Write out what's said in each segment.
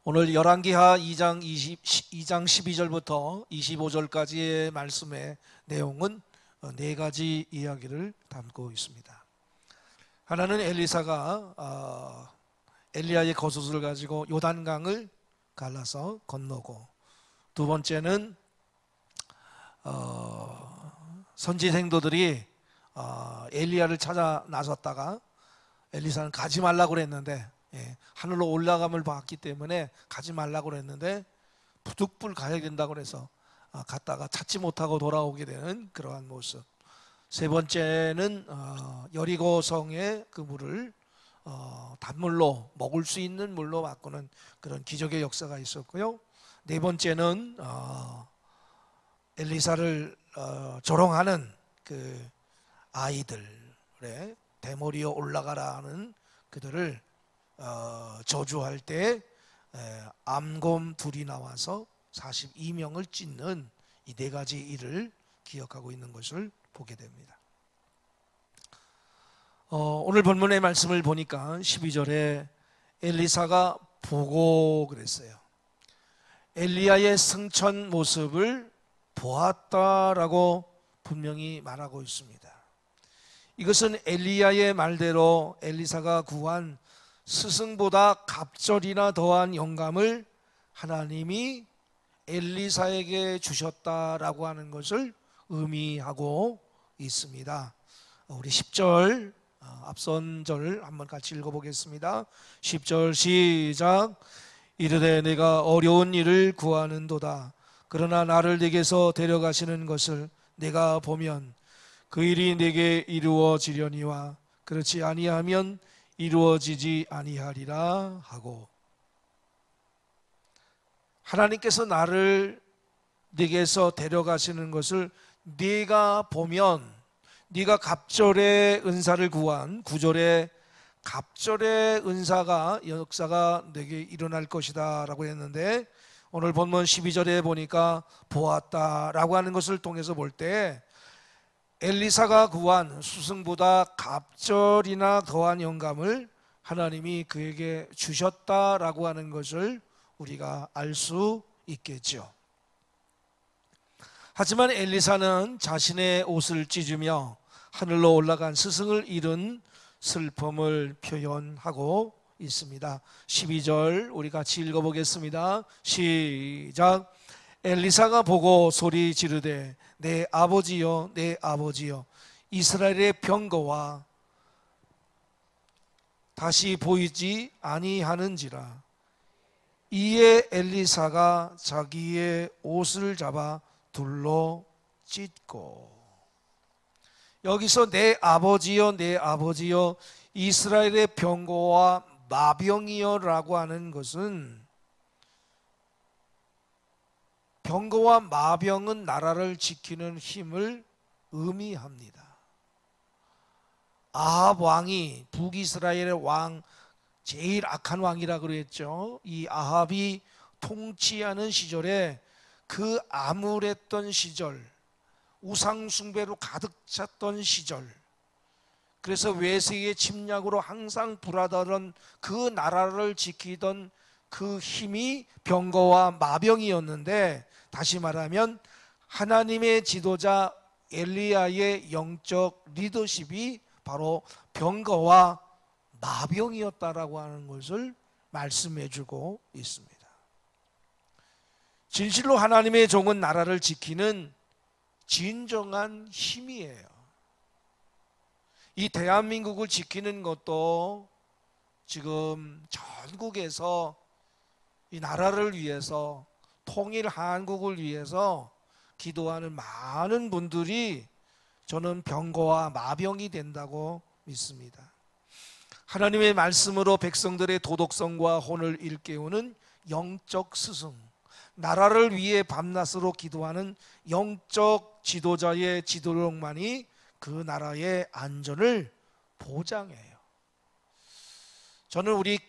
오늘 열왕기하 2장 12절부터 25절까지의 말씀의 내용은 네 가지 이야기를 담고 있습니다. 하나는 엘리사가 엘리야의 겉옷을 가지고 요단강을 갈라서 건너고, 두 번째는 선지 생도들이 엘리야를 찾아 나섰다가 엘리사는 가지 말라고 그랬는데, 하늘로 올라감을 봤기 때문에 가지 말라고 그랬는데 부득불 가야 된다고 그래서 갔다가 찾지 못하고 돌아오게 되는 그러한 모습. 세 번째는 여리고성의 그 물을 단물로, 먹을 수 있는 물로 바꾸는 그런 기적의 역사가 있었고요. 네 번째는 엘리사를 조롱하는 그 아이들의 대머리에 올라가라 하는 그들을 저주할 때 암곰 둘이 나와서 42명을 찢는 이 네 가지 일을 기억하고 있는 것을 보게 됩니다. 오늘 본문의 말씀을 보니까 12절에 엘리사가 보고 그랬어요. 엘리야의 승천 모습을 보았다라고 분명히 말하고 있습니다. 이것은 엘리야의 말대로 엘리사가 구한 스승보다 갑절이나 더한 영감을 하나님이 엘리사에게 주셨다라고 하는 것을 의미하고 있습니다. 우리 10절 앞선 절 한번 같이 읽어보겠습니다. 10절 시작. 이르되 내가 어려운 일을 구하는도다. 그러나 나를 내게서 데려가시는 것을 내가 보면 그 일이 내게 이루어지려니와 그렇지 아니하면 이루어지지 아니하리라 하고, 하나님께서 나를 네게서 데려가시는 것을 네가 보면, 네가 갑절의 은사를 구한 9절에 갑절의 은사가 역사가 내게 일어날 것이다 라고 했는데, 오늘 본문 12절에 보니까 보았다라고 하는 것을 통해서 볼 때 엘리사가 구한 스승보다 갑절이나 더한 영감을 하나님이 그에게 주셨다라고 하는 것을 우리가 알 수 있겠죠. 하지만 엘리사는 자신의 옷을 찢으며 하늘로 올라간 스승을 잃은 슬픔을 표현하고 있습니다. 12절 우리 같이 읽어보겠습니다. 시작. 엘리사가 보고 소리 지르되 내 아버지여 내 아버지여 이스라엘의 병거와 다시 보이지 아니하는지라. 이에 엘리사가 자기의 옷을 잡아 둘로 찢고, 여기서 내 아버지여 내 아버지여 이스라엘의 병거와 마병이여 라고 하는 것은, 병거와 마병은 나라를 지키는 힘을 의미합니다. 아합 왕이, 북이스라엘의 왕, 제일 악한 왕이라고 그랬죠. 이 아합이 통치하는 시절에 그 암울했던 시절, 우상숭배로 가득 찼던 시절, 그래서 외세의 침략으로 항상 불하던 그 나라를 지키던 그 힘이 병거와 마병이었는데, 다시 말하면 하나님의 지도자 엘리야의 영적 리더십이 바로 병거와 마병이었다라고 하는 것을 말씀해 주고 있습니다. 진실로 하나님의 종은 나라를 지키는 진정한 힘이에요. 이 대한민국을 지키는 것도 지금 전국에서 이 나라를 위해서, 통일 한국을 위해서 기도하는 많은 분들이 저는 병거와 마병이 된다고 믿습니다. 하나님의 말씀으로 백성들의 도덕성과 혼을 일깨우는 영적 스승, 나라를 위해 밤낮으로 기도하는 영적 지도자의 지도력만이 그 나라의 안전을 보장해요. 저는 우리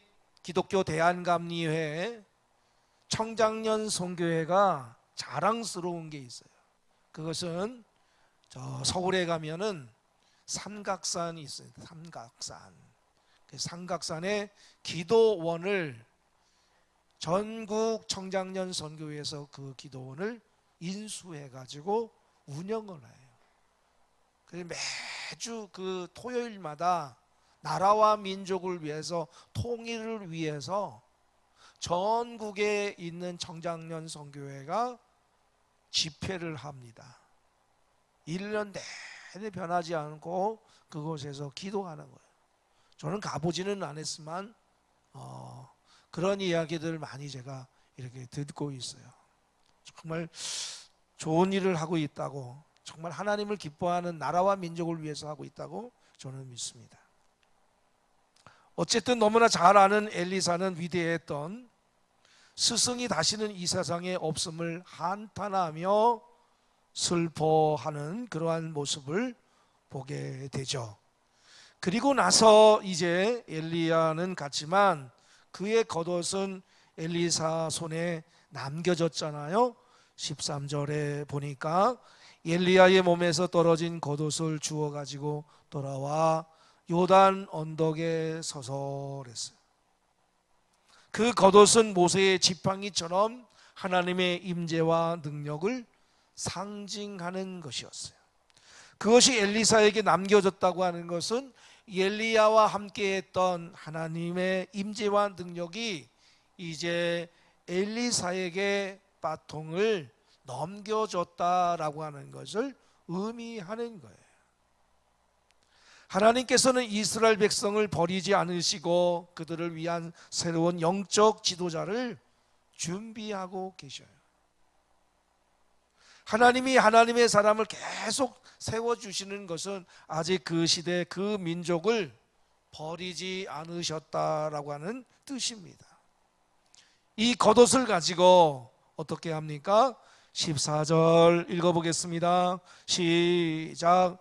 기독교 대한감리회 청장년 선교회가 자랑스러운 게 있어요. 그것은 저 서울에 가면은 삼각산이 있어요. 삼각산. 그 삼각산에 기도원을 전국 청장년 선교회에서 그 기도원을 인수해 가지고 운영을 해요. 그래서 매주 그 토요일마다 나라와 민족을 위해서, 통일을 위해서 전국에 있는 청장년 선교회가 집회를 합니다. 1년 내내 변하지 않고 그곳에서 기도하는 거예요. 저는 가보지는 않았지만 그런 이야기들을 많이 제가 이렇게 듣고 있어요. 정말 좋은 일을 하고 있다고, 정말 하나님을 기뻐하는 나라와 민족을 위해서 하고 있다고 저는 믿습니다. 어쨌든 너무나 잘 아는 엘리사는 위대했던, 스승이 다시는 이 세상에 없음을 한탄하며 슬퍼하는 그러한 모습을 보게 되죠. 그리고 나서 이제 엘리야는 갔지만 그의 겉옷은 엘리사 손에 남겨졌잖아요. 13절에 보니까 엘리야의 몸에서 떨어진 겉옷을 주워 가지고 돌아와 요단 언덕에 서서 그랬어요. 그 겉옷은 모세의 지팡이처럼 하나님의 임재와 능력을 상징하는 것이었어요. 그것이 엘리사에게 남겨졌다고 하는 것은 엘리야와 함께했던 하나님의 임재와 능력이 이제 엘리사에게 바통을 넘겨줬다라고 하는 것을 의미하는 거예요. 하나님께서는 이스라엘 백성을 버리지 않으시고 그들을 위한 새로운 영적 지도자를 준비하고 계셔요. 하나님이 하나님의 사람을 계속 세워주시는 것은 아직 그 시대 그 민족을 버리지 않으셨다라고 하는 뜻입니다. 이 겉옷을 가지고 어떻게 합니까? 14절 읽어보겠습니다. 시작.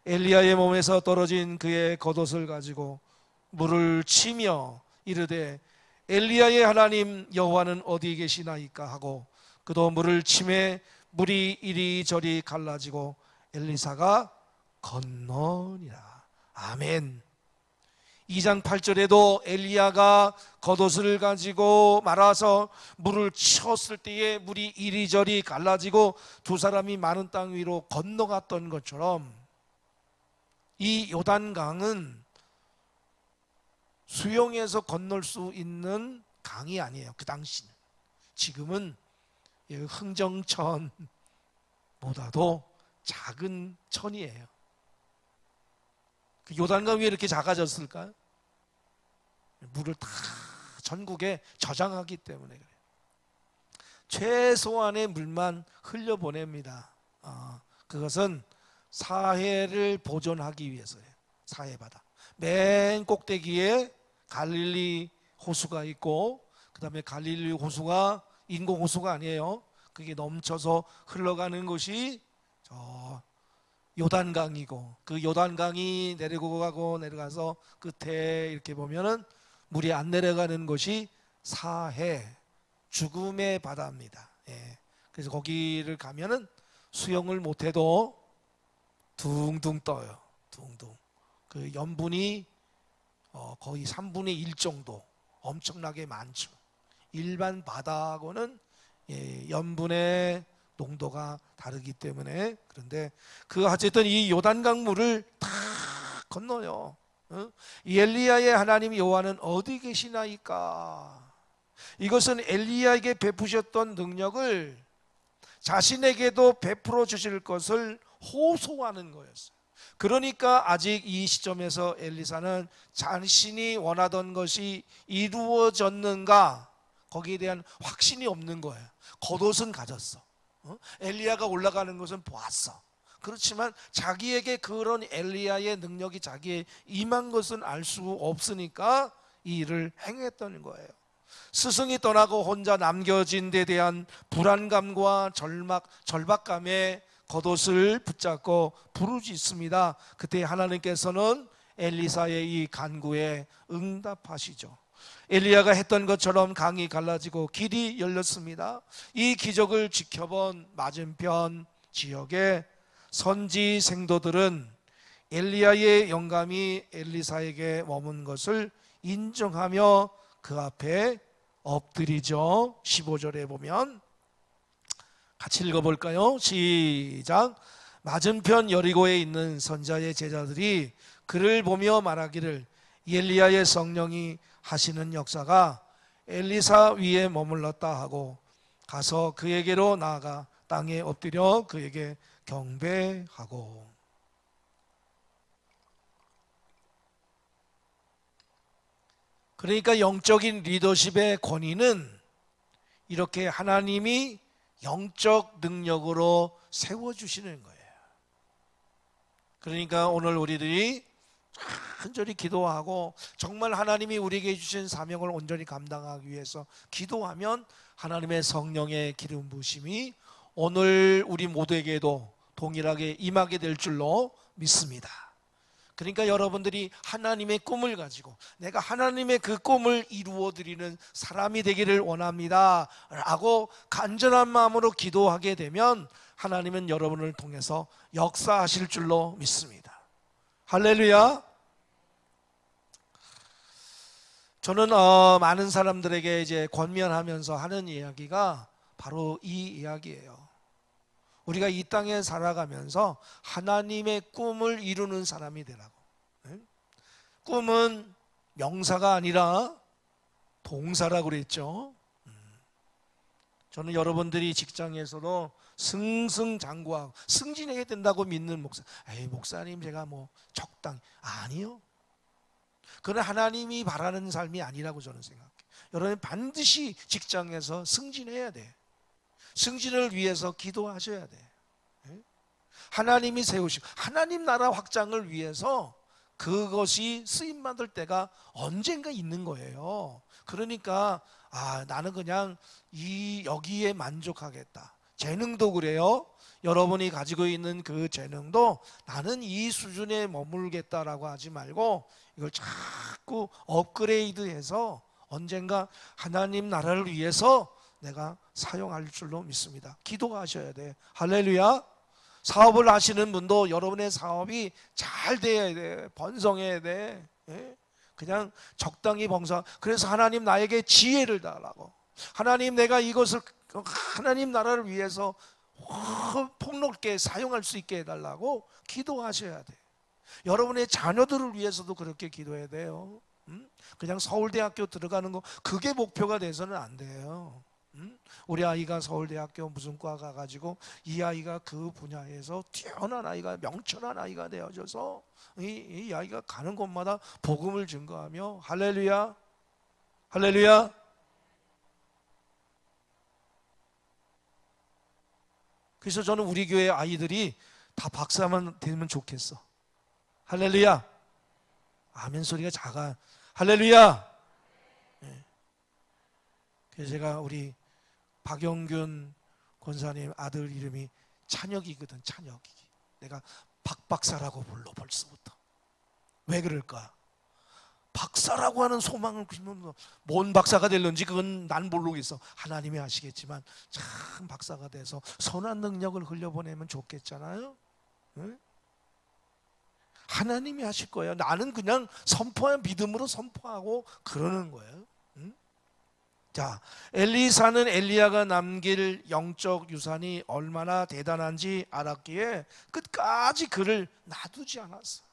엘리야의 몸에서 떨어진 그의 겉옷을 가지고 물을 치며 이르되 엘리야의 하나님 여호와는 어디 계시나이까 하고 그도 물을 치매 물이 이리저리 갈라지고 엘리사가 건너니라. 아멘. 2장 8절에도 엘리야가 겉옷을 가지고 말아서 물을 치었을 때에 물이 이리저리 갈라지고 두 사람이 마른 땅 위로 건너갔던 것처럼 이 요단강은 수영해서 건널 수 있는 강이 아니에요. 그 당시는. 지금은 흥정천보다도 작은 천이에요. 그 요단강 왜 이렇게 작아졌을까요? 물을 다 전국에 저장하기 때문에 그래요. 최소한의 물만 흘려보냅니다. 그것은 사해를 보존하기 위해서예요. 사해바다 맨 꼭대기에 갈릴리 호수가 있고, 그 다음에 갈릴리 호수가 인공 호수가 아니에요. 그게 넘쳐서 흘러가는 곳이 저 요단강이고, 그 요단강이 내려가서 끝에 이렇게 보면은 물이 안 내려가는 곳이 사해, 죽음의 바다입니다. 그래서 거기를 가면은 수영을 못해도 둥둥 떠요. 둥둥. 그 염분이 거의 3분의 1 정도, 엄청나게 많죠. 일반 바다하고는 염분의 농도가 다르기 때문에. 그런데 어쨌든 이 요단강 물을 다 건너요. 이 엘리야의 하나님 여호와는 어디 계시나이까? 이것은 엘리야에게 베푸셨던 능력을 자신에게도 베풀어 주실 것을 호소하는 거였어요. 그러니까 아직 이 시점에서 엘리사는 자신이 원하던 것이 이루어졌는가, 거기에 대한 확신이 없는 거예요. 겉옷은 가졌어. 엘리야가 올라가는 것은 보았어. 그렇지만 자기에게 그런 엘리야의 능력이 자기에 임한 것은 알 수 없으니까 이 일을 행했던 거예요. 스승이 떠나고 혼자 남겨진 데 대한 불안감과 절박감에 겉옷을 붙잡고 부르짖습니다. 그때 하나님께서는 엘리사의 이 간구에 응답하시죠. 엘리야가 했던 것처럼 강이 갈라지고 길이 열렸습니다. 이 기적을 지켜본 맞은편 지역의 선지 생도들은 엘리야의 영감이 엘리사에게 머문 것을 인정하며 그 앞에 엎드리죠. 15절에 보면 같이 읽어볼까요? 시작. 맞은편 여리고에 있는 선자의 제자들이 그를 보며 말하기를 엘리야의 성령이 하시는 역사가 엘리사 위에 머물렀다 하고 가서 그에게로 나아가 땅에 엎드려 그에게 경배하고. 그러니까 영적인 리더십의 권위는 이렇게 하나님이 영적 능력으로 세워주시는 거예요. 그러니까 오늘 우리들이 간절히 기도하고 정말 하나님이 우리에게 주신 사명을 온전히 감당하기 위해서 기도하면 하나님의 성령의 기름 부으심이 오늘 우리 모두에게도 동일하게 임하게 될 줄로 믿습니다. 그러니까 여러분들이 하나님의 꿈을 가지고 내가 하나님의 그 꿈을 이루어 드리는 사람이 되기를 원합니다 라고 간절한 마음으로 기도하게 되면 하나님은 여러분을 통해서 역사하실 줄로 믿습니다. 할렐루야. 저는 많은 사람들에게 이제 권면하면서 하는 이야기가 바로 이 이야기예요. 우리가 이 땅에 살아가면서 하나님의 꿈을 이루는 사람이 되라고. 꿈은 명사가 아니라 동사라고 그랬죠. 저는 여러분들이 직장에서도 승승장구하고 승진해야 된다고 믿는 목사. 에이, 목사님 제가 뭐 적당히. 아니요. 그건 하나님이 바라는 삶이 아니라고 저는 생각해요. 여러분 반드시 직장에서 승진해야 돼. 승진을 위해서 기도하셔야 돼. 하나님이 세우시고 하나님 나라 확장을 위해서 그것이 쓰임받을 때가 언젠가 있는 거예요. 그러니까 나는 그냥 여기에 만족하겠다. 재능도 그래요. 여러분이 가지고 있는 그 재능도 나는 이 수준에 머물겠다라고 하지 말고 이걸 자꾸 업그레이드해서 언젠가 하나님 나라를 위해서 내가 사용할 줄로 믿습니다. 기도하셔야 돼. 할렐루야. 사업을 하시는 분도 여러분의 사업이 잘 돼야 돼. 번성해야 돼. 그냥 적당히 번성. 그래서 하나님 나에게 지혜를 달라고. 하나님 내가 이것을 하나님 나라를 위해서 폭넓게 사용할 수 있게 해달라고 기도하셔야 돼. 여러분의 자녀들을 위해서도 그렇게 기도해야 돼요. 그냥 서울대학교 들어가는 거 그게 목표가 돼서는 안 돼요. 우리 아이가 서울대학교 무슨 과 가가지고 이 아이가 그 분야에서 뛰어난 아이가 명철한 아이가 되어져서 이 아이가 가는 곳마다 복음을 증거하며 할렐루야 할렐루야. 그래서 저는 우리 교회 아이들이 다 박사만 되면 좋겠어. 할렐루야. 아멘 소리가 작아. 할렐루야. 그래서 제가 우리 박영균 권사님 아들 이름이 찬혁이거든. 찬혁이. 내가 박박사라고 불러 벌써부터. 왜 그럴까? 박사라고 하는 소망을 뭔 박사가 될런지 그건 난 모르겠어. 하나님이 아시겠지만 참 박사가 돼서 선한 능력을 흘려보내면 좋겠잖아요. 응? 하나님이 하실 거예요. 나는 그냥 선포한 믿음으로 선포하고 그러는 거예요. 응? 자, 엘리사는 엘리야가 남길 영적 유산이 얼마나 대단한지 알았기에 끝까지 그를 놔두지 않았어.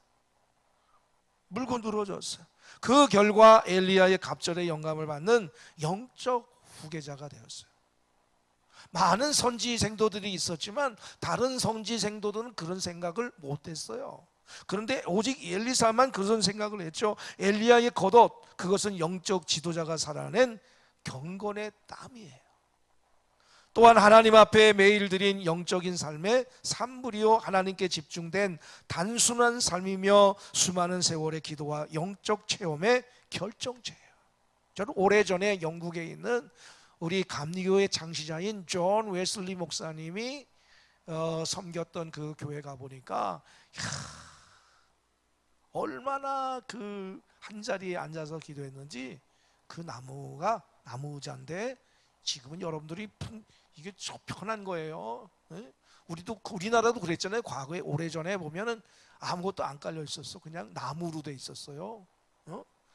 물고 늘어졌어요. 그 결과 엘리야의 갑절의 영감을 받는 영적 후계자가 되었어요. 많은 선지 생도들이 있었지만 다른 선지 생도들은 그런 생각을 못했어요. 그런데 오직 엘리사만 그런 생각을 했죠. 엘리야의 겉옷, 그것은 영적 지도자가 살아낸 경건의 땀이에요. 또한 하나님 앞에 매일 드린 영적인 삶의 산물이요 하나님께 집중된 단순한 삶이며 수많은 세월의 기도와 영적 체험의 결정체예요. 저는 오래전에 영국에 있는 우리 감리교의 창시자인 존 웨슬리 목사님이 섬겼던 그 교회 가보니까 얼마나 그 한 자리에 앉아서 기도했는지. 그 나무가 나무자인데 지금은 여러분들이 이게 편한 거예요. 우리나라도 그랬잖아요. 과거에 오래전에 보면은 아무것도 안 깔려 있었어. 그냥 나무로 돼 있었어요.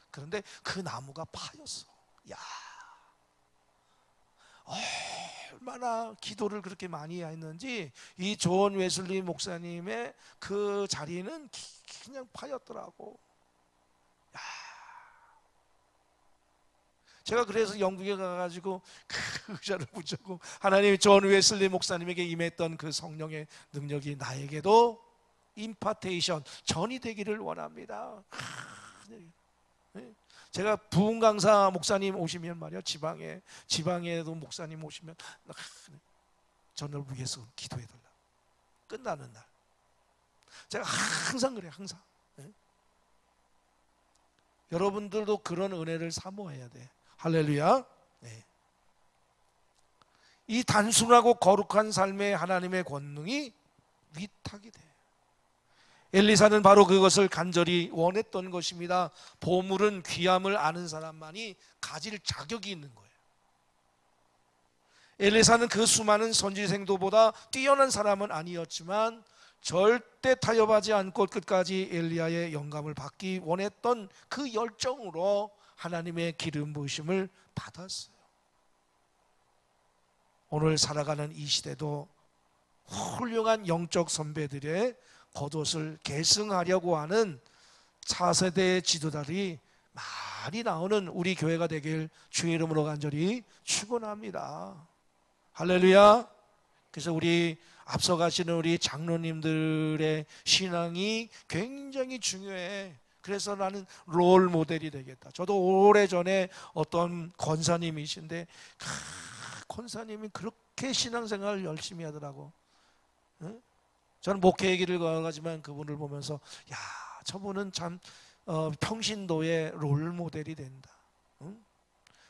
그런데 그 나무가 파였어. 야, 얼마나 기도를 그렇게 많이 했는지 이 존 웨슬리 목사님의 그 자리는 그냥 파였더라고. 야, 제가 그래서 영국에 가가지고 그 의자를 붙잡고 하나님이 존 웨슬리 목사님에게 임했던 그 성령의 능력이 나에게도 임파테이션, 전이 되기를 원합니다. 제가 부흥 강사 목사님 오시면 말이야, 지방에도 목사님 오시면 저를 위해서 기도해달라. 끝나는 날 제가 항상 그래요. 항상. 여러분들도 그런 은혜를 사모해야 돼. 할렐루야. 네. 이 단순하고 거룩한 삶의 하나님의 권능이 위탁이 돼. 엘리사는 바로 그것을 간절히 원했던 것입니다. 보물은 귀함을 아는 사람만이 가질 자격이 있는 거예요. 엘리사는 그 수많은 선지생도보다 뛰어난 사람은 아니었지만 절대 타협하지 않고 끝까지 엘리야의 영감을 받기 원했던 그 열정으로 하나님의 기름 부으심을 받았어요. 오늘 살아가는 이 시대도 훌륭한 영적 선배들의 겉옷을 계승하려고 하는 차세대의 지도자들이 많이 나오는 우리 교회가 되길 주의 이름으로 간절히 축원합니다. 할렐루야. 그래서 우리 앞서가시는 우리 장로님들의 신앙이 굉장히 중요해. 그래서 나는 롤 모델이 되겠다. 저도 오래전에 어떤 권사님이신데 권사님이 그렇게 신앙생활을 열심히 하더라고. 응? 저는 목회의 길을 걸어가지만 그분을 보면서 야, 저분은 참 평신도의 롤 모델이 된다. 응?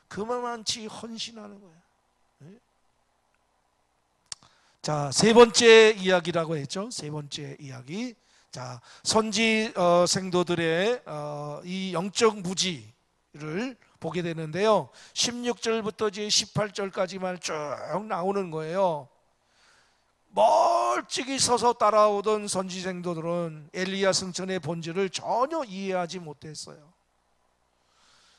그만치 헌신하는 거야. 응? 자, 세 번째 이야기라고 했죠. 세 번째 이야기. 자, 선지 생도들의 이 영적 무지를 보게 되는데요. 16절부터 이제 18절까지만 쭉 나오는 거예요. 멀찍이 서서 따라오던 선지생도들은 엘리야 승천의 본질을 전혀 이해하지 못했어요.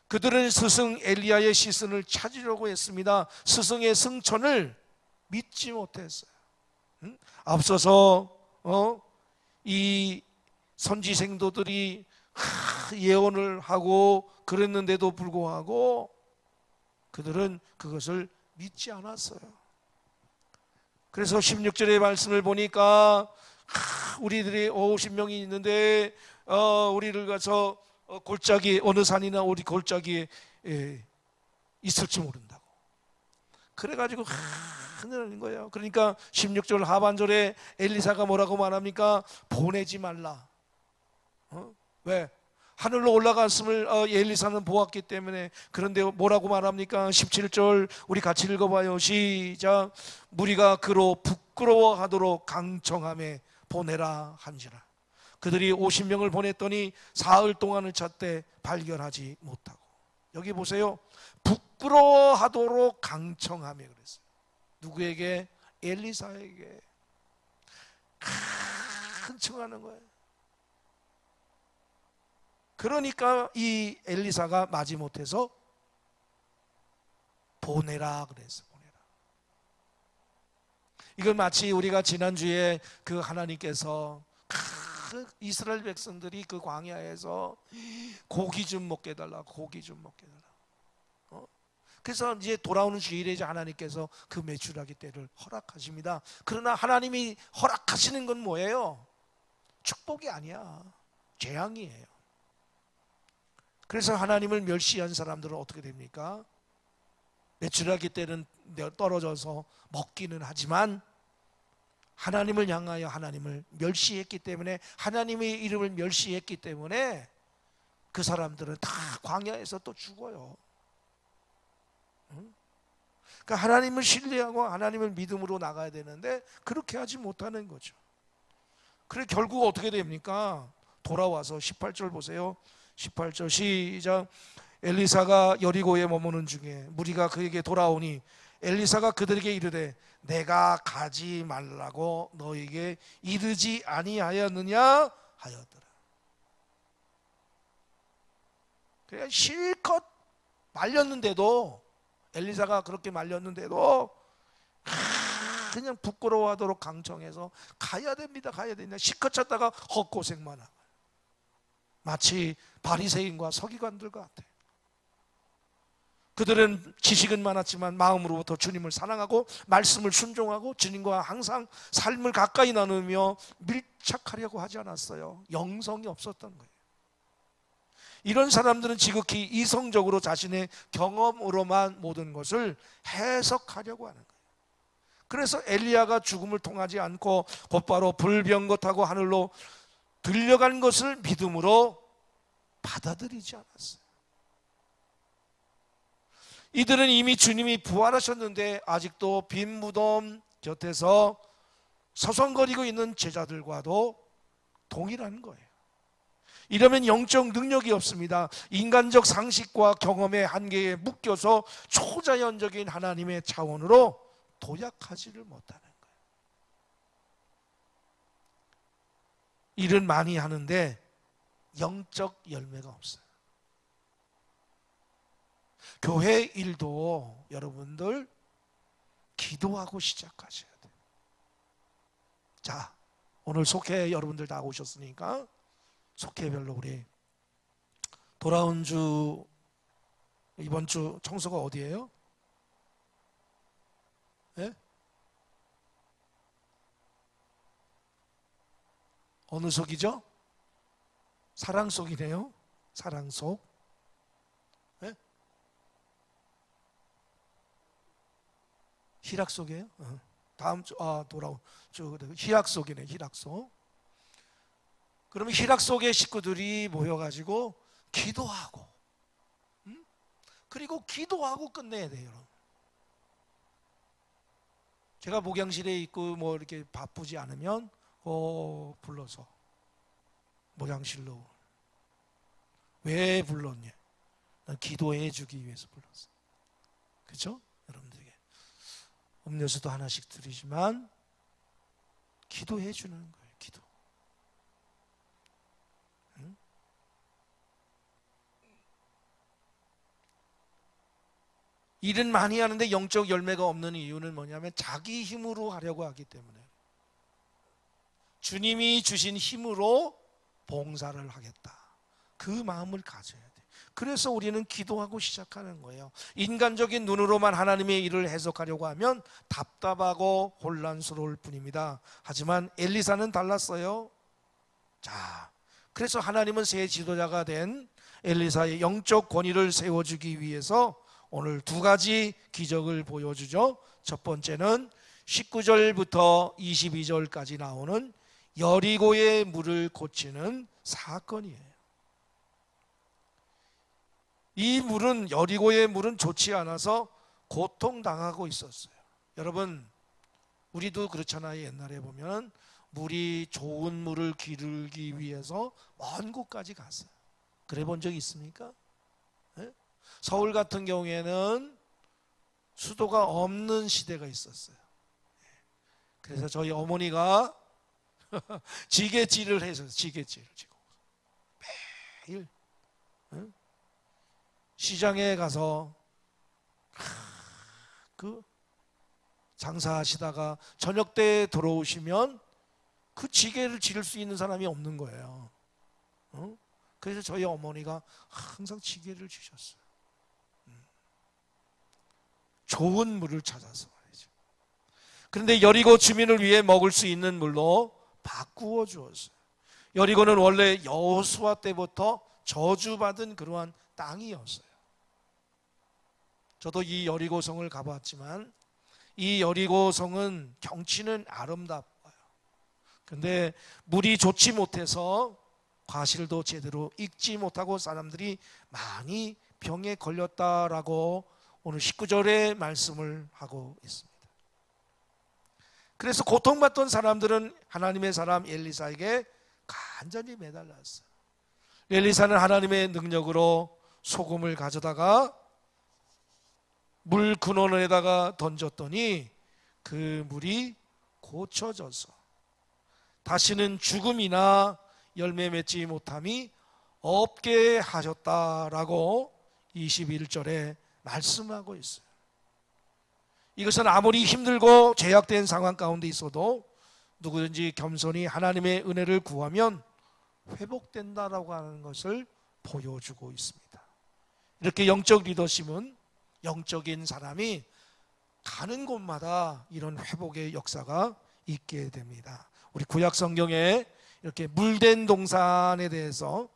그들은 스승 엘리야의 시선을 찾으려고 했습니다. 스승의 승천을 믿지 못했어요. 앞서서 이 선지생도들이 예언을 하고 그랬는데도 불구하고 그들은 그것을 믿지 않았어요. 그래서 16절의 말씀을 보니까 우리들이 50명이 있는데 우리를 가서 골짜기 어느 산이나 우리 골짜기에 있을지 모른다고. 그래가지고 하는 거예요. 그러니까 16절 하반절에 엘리사가 뭐라고 말합니까? 보내지 말라. 왜? 하늘로 올라갔음을 엘리사는 보았기 때문에. 그런데 뭐라고 말합니까? 17절 우리 같이 읽어봐요. 시작. 무리가 그로 부끄러워하도록 강청함에 보내라 한지라. 그들이 50명을 보냈더니 사흘 동안을 찾되 발견하지 못하고. 여기 보세요. 부끄러워하도록 강청함에 그랬어요. 누구에게? 엘리사에게. 간청하는 거예요. 그러니까 이 엘리사가 마지못해서 보내라 그랬어. 보내라. 이걸 마치 우리가 지난주에 그 하나님께서 이스라엘 백성들이 그 광야에서 고기 좀 먹게 해달라, 고기 좀 먹게 해달라. 그래서 이제 돌아오는 주일에 이제 하나님께서 그 메추라기 때를 허락하십니다. 그러나 하나님이 허락하시는 건 뭐예요? 축복이 아니야. 재앙이에요. 그래서 하나님을 멸시한 사람들은 어떻게 됩니까? 메추라기 때는 떨어져서 먹기는 하지만 하나님을 향하여 하나님을 멸시했기 때문에, 하나님의 이름을 멸시했기 때문에 그 사람들은 다 광야에서 또 죽어요. 그러니까 하나님을 신뢰하고 하나님을 믿음으로 나가야 되는데 그렇게 하지 못하는 거죠. 그래 결국 어떻게 됩니까? 돌아와서 18절 보세요. 18절 시작. 엘리사가 여리고에 머무는 중에 무리가 그에게 돌아오니 엘리사가 그들에게 이르되 내가 가지 말라고 너에게 이르지 아니하였느냐 하였더라. 그냥 실컷 말렸는데도, 엘리사가 그렇게 말렸는데도 그냥 부끄러워하도록 강청해서 가야 됩니다, 가야 됩니다. 실컷 찾다가 헛고생만 하고, 마치 바리새인과 서기관들과 같아요. 그들은 지식은 많았지만 마음으로부터 주님을 사랑하고 말씀을 순종하고 주님과 항상 삶을 가까이 나누며 밀착하려고 하지 않았어요. 영성이 없었던 거예요. 이런 사람들은 지극히 이성적으로 자신의 경험으로만 모든 것을 해석하려고 하는 거예요. 그래서 엘리야가 죽음을 통하지 않고 곧바로 불병거타고 하늘로 들려간 것을 믿음으로 받아들이지 않았어요. 이들은 이미 주님이 부활하셨는데 아직도 빈 무덤 곁에서 서성거리고 있는 제자들과도 동일한 거예요. 이러면 영적 능력이 없습니다. 인간적 상식과 경험의 한계에 묶여서 초자연적인 하나님의 차원으로 도약하지를 못하는 거예요. 일은 많이 하는데 영적 열매가 없어요. 교회 일도 여러분들 기도하고 시작하셔야 돼요. 자, 오늘 속회 여러분들 다 오셨으니까 속회별로 우리 돌아온 주, 이번 주 청소가 어디예요? 예? 어느 속이죠? 사랑 속이네요. 사랑 속. 예? 희락 속이에요? 다음 주, 돌아온 주, 희락 속이네, 희락 속. 그러면 희락 속의 식구들이 모여가지고 기도하고, 그리고 기도하고 끝내야 돼요, 여러분. 제가 목양실에 있고 뭐 이렇게 바쁘지 않으면 불러서 목양실로. 왜 불렀냐? 난 기도해 주기 위해서 불렀어. 그렇죠? 여러분들에게 음료수도 하나씩 드리지만 기도해 주는 거예요. 기도. 일은 많이 하는데 영적 열매가 없는 이유는 뭐냐면 자기 힘으로 하려고 하기 때문에. 주님이 주신 힘으로 봉사를 하겠다, 그 마음을 가져야 돼. 그래서 우리는 기도하고 시작하는 거예요. 인간적인 눈으로만 하나님의 일을 해석하려고 하면 답답하고 혼란스러울 뿐입니다. 하지만 엘리사는 달랐어요. 자, 그래서 하나님은 새 지도자가 된 엘리사의 영적 권위를 세워주기 위해서 오늘 두 가지 기적을 보여주죠. 첫 번째는 19절부터 22절까지 나오는 여리고의 물을 고치는 사건이에요. 이 물은, 여리고의 물은 좋지 않아서 고통당하고 있었어요. 여러분, 우리도 그렇잖아요. 옛날에 보면 물이 좋은 물을 기르기 위해서 먼 곳까지 갔어요. 그래 본 적 있습니까? 네? 서울 같은 경우에는 수도가 없는 시대가 있었어요. 그래서 저희 어머니가 지게질을 해서 지게질을 지고 매일 시장에 가서 그 장사하시다가 저녁 때 들어오시면 그 지게를 지를 수 있는 사람이 없는 거예요. 그래서 저희 어머니가 항상 지게를 지셨어요. 좋은 물을 찾아서 말이죠. 그런데 여리고 주민을 위해 먹을 수 있는 물로 바꾸어 주었어요. 여리고는 원래 여호수아 때부터 저주받은 그러한 땅이었어요. 저도 이 여리고성을 가봤지만 이 여리고성은 경치는 아름다워요. 그런데 물이 좋지 못해서 과실도 제대로 익지 못하고 사람들이 많이 병에 걸렸다라고 오늘 19절에 말씀을 하고 있습니다. 그래서 고통받던 사람들은 하나님의 사람 엘리사에게 간절히 매달렸어요. 엘리사는 하나님의 능력으로 소금을 가져다가 물 근원에다가 던졌더니 그 물이 고쳐져서 다시는 죽음이나 열매 맺지 못함이 없게 하셨다라고 21절에 말씀하고 있어요. 이것은 아무리 힘들고 제약된 상황 가운데 있어도 누구든지 겸손히 하나님의 은혜를 구하면 회복된다라고 하는 것을 보여주고 있습니다. 이렇게 영적 리더십은 영적인 사람이 가는 곳마다 이런 회복의 역사가 있게 됩니다. 우리 구약 성경에 이렇게 물된 동산에 대해서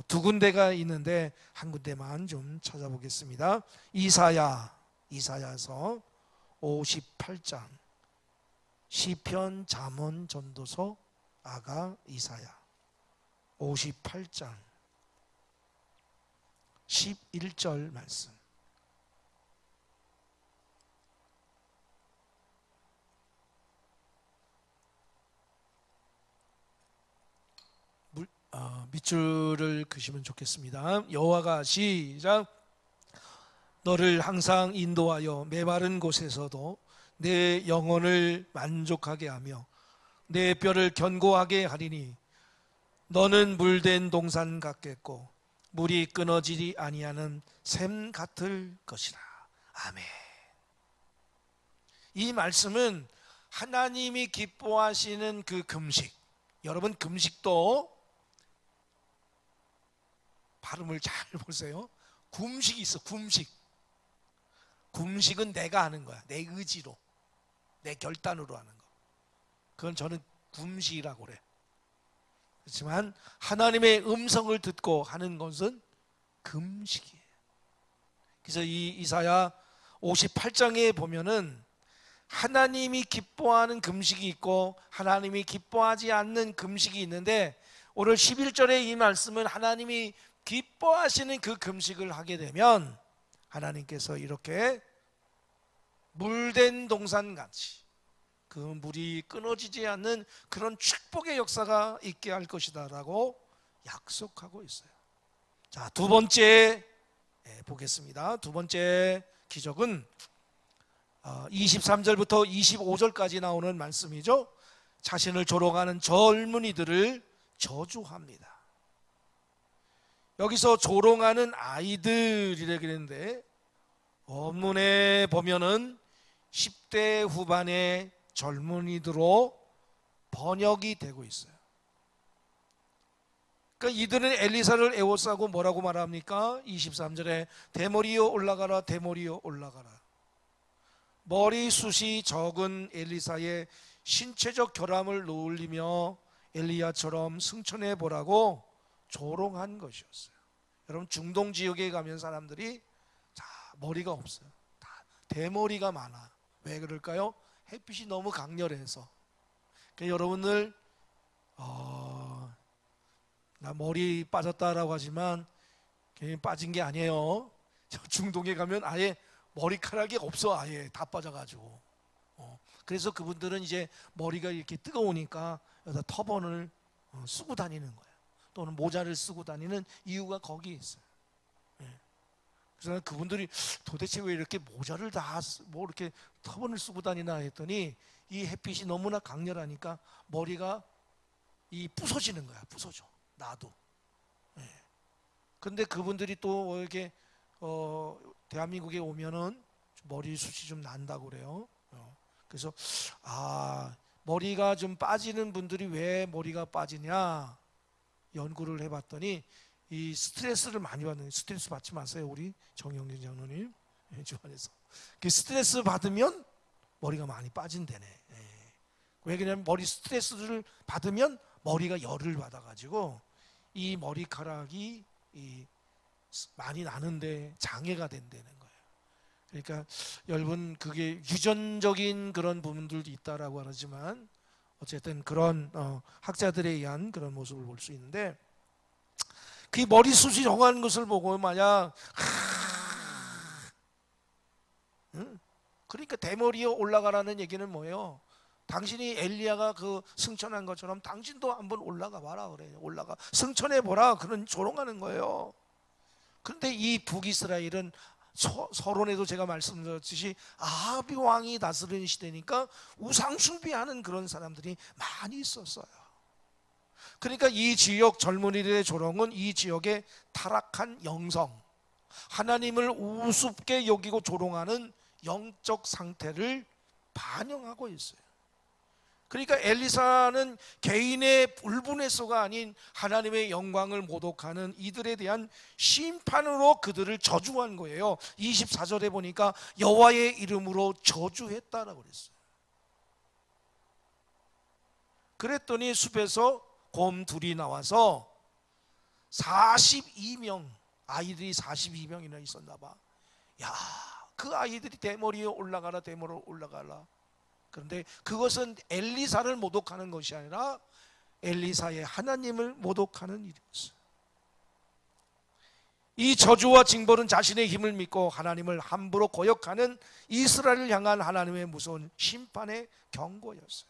두 군데가 있는데 한 군데만 좀 찾아보겠습니다. 이사야서 58장, 시편, 잠언, 전도서, 아가, 이사야 58장 11절 말씀. 밑줄을 그시면 좋겠습니다. 여호와가 시작. 너를 항상 인도하여 메마른 곳에서도 내 영혼을 만족하게 하며 내 뼈를 견고하게 하리니 너는 물된 동산 같겠고 물이 끊어지지 아니하는 샘 같을 것이라. 아멘. 이 말씀은 하나님이 기뻐하시는 그 금식, 여러분 금식도 발음을 잘 보세요. 금식이 있어. 금식은 내가 하는 거야. 내 의지로, 내 결단으로 하는 거. 그건 저는 금식이라고 그래. 그렇지만 하나님의 음성을 듣고 하는 것은 금식이에요. 그래서 이 이사야 58장에 보면은 하나님이 기뻐하는 금식이 있고 하나님이 기뻐하지 않는 금식이 있는데, 오늘 11절의 이 말씀은 하나님이 기뻐하시는 그 금식을 하게 되면 하나님께서 이렇게 물된 동산같이 그 물이 끊어지지 않는 그런 축복의 역사가 있게 할 것이다 라고 약속하고 있어요. 자, 두 번째 보겠습니다. 두 번째 기적은 23절부터 25절까지 나오는 말씀이죠. 자신을 조롱하는 젊은이들을 저주합니다. 여기서 조롱하는 아이들이라 그랬는데 원문에 보면은 10대 후반의 젊은이들로 번역이 되고 있어요. 그러니까 이들은 엘리사를 애워싸고 뭐라고 말합니까? 23절에 대머리여 올라가라, 대머리여 올라가라. 머리숱이 적은 엘리사의 신체적 결함을 놀리며 엘리야처럼 승천해 보라고 조롱한 것이었어요. 여러분, 중동 지역에 가면 사람들이 자, 머리가 없어요. 다 대머리가 많아. 왜 그럴까요? 햇빛이 너무 강렬해서. 그러니까 여러분들 나 머리 빠졌다라고 하지만 괜히 빠진 게 아니에요. 중동에 가면 아예 머리카락이 없어. 아예 다 빠져가지고. 그래서 그분들은 이제 머리가 이렇게 뜨거우니까 여기다 터번을 쓰고 다니는 거예요. 또는 모자를 쓰고 다니는 이유가 거기에 있어요. 그래서 그분들이 도대체 왜 이렇게 모자를 다 뭐 이렇게 터번을 쓰고 다니나 했더니 이 햇빛이 너무나 강렬하니까 머리가 이 부서지는 거야. 부서져. 나도. 근데 그분들이 또 이렇게 대한민국에 오면은 머리숱이 좀 난다고 그래요. 그래서 머리가 좀 빠지는 분들이 왜 머리가 빠지냐 연구를 해봤더니 이 스트레스를 많이 받는, 스트레스 받지 마세요 우리 정영진 장로님 주안에서. 그 스트레스 받으면 머리가 많이 빠진대네. 왜 그러냐면 머리 스트레스를 받으면 머리가 열을 받아가지고 이 머리카락이 많이 나는데 장애가 된다는 거예요. 그러니까 여러분, 그게 유전적인 그런 부분들도 있다라고 하지만 어쨌든 그런 학자들에 의한 그런 모습을 볼 수 있는데, 그 머리숱이 정한 것을 보고 만약 그러니까 대머리에 올라가라는 얘기는 뭐예요? 당신이 엘리야가 그 승천한 것처럼 당신도 한번 올라가 봐라 그래. 올라가 승천해 보라. 그런 조롱하는 거예요. 그런데 이 북이스라엘은 서론에도 제가 말씀드렸듯이 아합이 왕이 다스리는 시대니까 우상 숭배하는 그런 사람들이 많이 있었어요. 그러니까 이 지역 젊은이들의 조롱은 이 지역의 타락한 영성, 하나님을 우습게 여기고 조롱하는 영적 상태를 반영하고 있어요. 그러니까 엘리사는 개인의 불분에서가 아닌 하나님의 영광을 모독하는 이들에 대한 심판으로 그들을 저주한 거예요. 24절에 보니까 여호와의 이름으로 저주했다라고 그랬어요. 그랬더니 숲에서 곰 둘이 나와서 42명, 아이들이 42명이나 있었나 봐. 야, 그 아이들이 대머리에 올라가라, 대머리에 올라가라. 그런데 그것은 엘리사를 모독하는 것이 아니라 엘리사의 하나님을 모독하는 일이었어요. 이 저주와 징벌은 자신의 힘을 믿고 하나님을 함부로 거역하는 이스라엘을 향한 하나님의 무서운 심판의 경고였어요.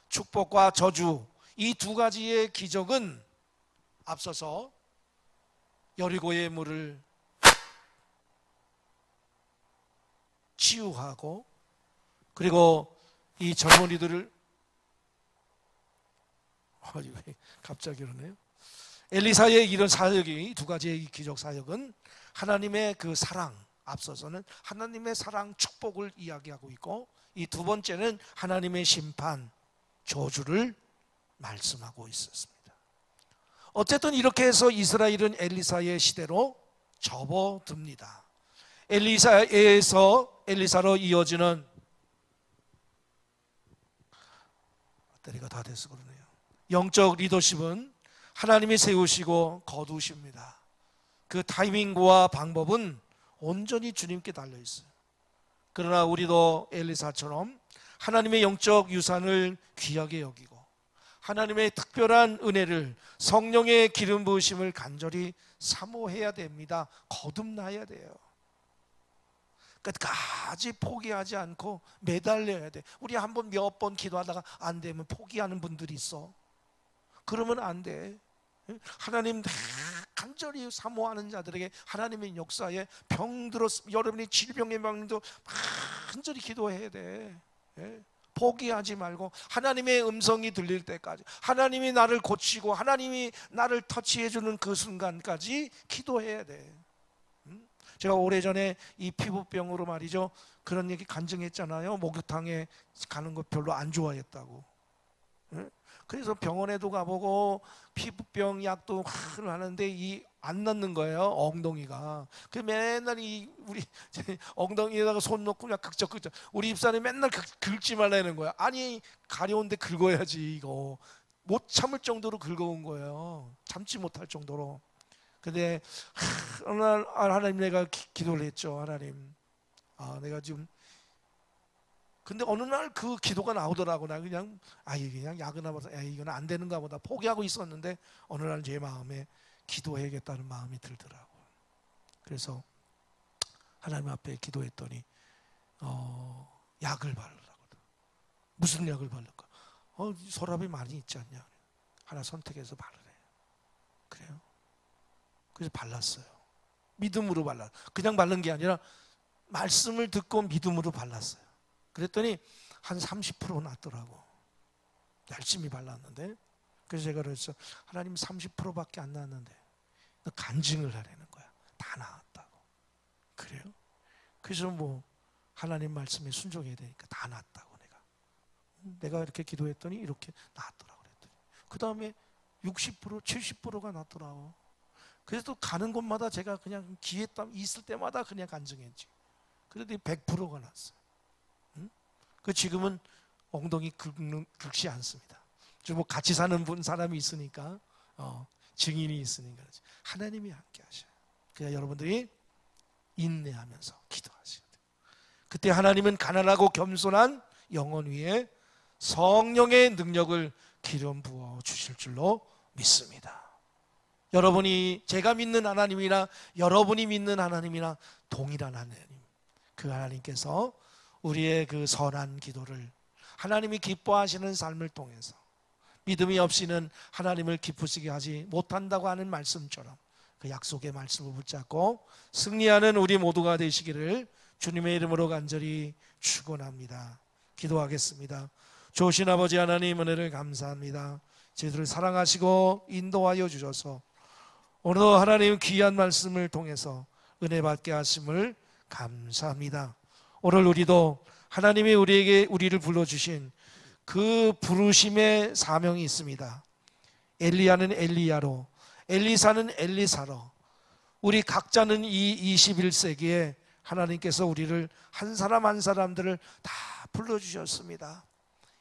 축복과 저주, 이 두 가지의 기적은 앞서서 여리고의 물을 치유하고, 그리고 이 젊은이들을 왜 갑자기 그러네요. 엘리사의 이런 사역이, 두 가지의 기적 사역은 하나님의 그 사랑, 앞서서는 하나님의 사랑, 축복을 이야기하고 있고, 이 두 번째는 하나님의 심판, 저주를 말씀하고 있었습니다. 어쨌든 이렇게 해서 이스라엘은 엘리사의 시대로 접어듭니다. 엘리사로 이어지는, 배터리가 다 돼서 그러네요. 영적 리더십은 하나님이 세우시고 거두십니다. 그 타이밍과 방법은 온전히 주님께 달려 있어요. 그러나 우리도 엘리사처럼 하나님의 영적 유산을 귀하게 여기고 하나님의 특별한 은혜를, 성령의 기름 부으심을 간절히 사모해야 됩니다. 거듭나야 돼요. 끝까지 포기하지 않고 매달려야 돼. 우리 한번 몇 번 기도하다가 안 되면 포기하는 분들이 있어. 그러면 안 돼. 하나님 간절히 사모하는 자들에게 하나님의 역사에 병들어, 여러분이 질병의 병도 간절히 기도해야 돼. 포기하지 말고 하나님의 음성이 들릴 때까지, 하나님이 나를 고치고 하나님이 나를 터치해주는 그 순간까지 기도해야 돼. 제가 오래전에 이 피부병으로 말이죠, 그런 얘기 간증했잖아요. 목욕탕에 가는 거 별로 안 좋아했다고. 그래서 병원에도 가보고 피부병 약도 하는데 이 안 낫는 거예요, 엉덩이가. 그 맨날 이 우리 엉덩이에다가 손 넣고 그냥 극적극적. 우리 집사람이 맨날 긁지 말라는 거야. 아니 가려운데 긁어야지. 이거 못 참을 정도로 긁어온 거예요. 참지 못할 정도로. 근데 어느 날 하나님, 내가 기도를 했죠. 하나님, 내가 지금, 근데 어느 날 그 기도가 나오더라고. 나 그냥 그냥 야근하 봐서 이건 안 되는가 보다 포기하고 있었는데 어느 날 제 마음에 기도해야겠다는 마음이 들더라고. 그래서 하나님 앞에 기도했더니 약을 바르라고. 무슨 약을 바를까? 서랍이 많이 있지 않냐? 하나 선택해서 바르래. 그래요? 그래서 발랐어요. 믿음으로 발랐어요. 그냥 바른 게 아니라 말씀을 듣고 믿음으로 발랐어요. 그랬더니 한 30% 낫더라고. 열심히 발랐는데. 그래서 제가 그랬어. 하나님 30%밖에 안 나왔는데 너 간증을 하라는 거야. 다 나았다고. 그래요? 그래서 뭐 하나님 말씀에 순종해야 되니까 다 나았다고. 내가 이렇게 기도했더니 이렇게 나았더라고. 그랬더니 그 다음에 60%, 70%가 낫더라고. 그래서 또 가는 곳마다 제가 그냥 기회 있을 때마다 그냥 간증했지. 그래도 100%가 났어요. 그 지금은 엉덩이 긁지 않습니다. 뭐 같이 사는 사람이 있으니까, 증인이 있으니까. 그렇지. 하나님이 함께 하셔요. 그냥 여러분들이 인내하면서 기도하셔야 돼요. 그때 하나님은 가난하고 겸손한 영혼 위에 성령의 능력을 기름 부어 주실 줄로 믿습니다. 여러분이, 제가 믿는 하나님이나 여러분이 믿는 하나님이나 동일한 하나님, 그 하나님께서 우리의 그 선한 기도를, 하나님이 기뻐하시는 삶을 통해서 믿음이 없이는 하나님을 기쁘시게 하지 못한다고 하는 말씀처럼 그 약속의 말씀을 붙잡고 승리하는 우리 모두가 되시기를 주님의 이름으로 간절히 축원합니다. 기도하겠습니다. 좋으신 아버지 하나님, 은혜를 감사합니다. 저희들을 사랑하시고 인도하여 주셔서 오늘도 하나님 귀한 말씀을 통해서 은혜 받게 하심을 감사합니다. 오늘 우리도 하나님이 우리를 불러주신 그 부르심의 사명이 있습니다. 엘리야는 엘리야로, 엘리사는 엘리사로, 우리 각자는 이 21세기에 하나님께서 우리를 한 사람 한 사람들을 다 불러주셨습니다.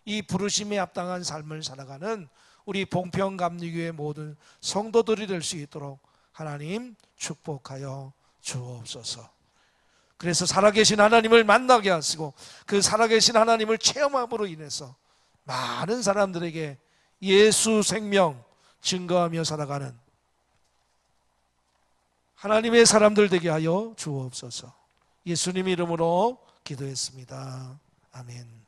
이 부르심에 합당한 삶을 살아가는 우리 봉평감리교회 모든 성도들이 될 수 있도록 하나님 축복하여 주옵소서. 그래서 살아계신 하나님을 만나게 하시고 그 살아계신 하나님을 체험함으로 인해서 많은 사람들에게 예수 생명 증거하며 살아가는 하나님의 사람들 되게 하여 주옵소서. 예수님 이름으로 기도했습니다. 아멘.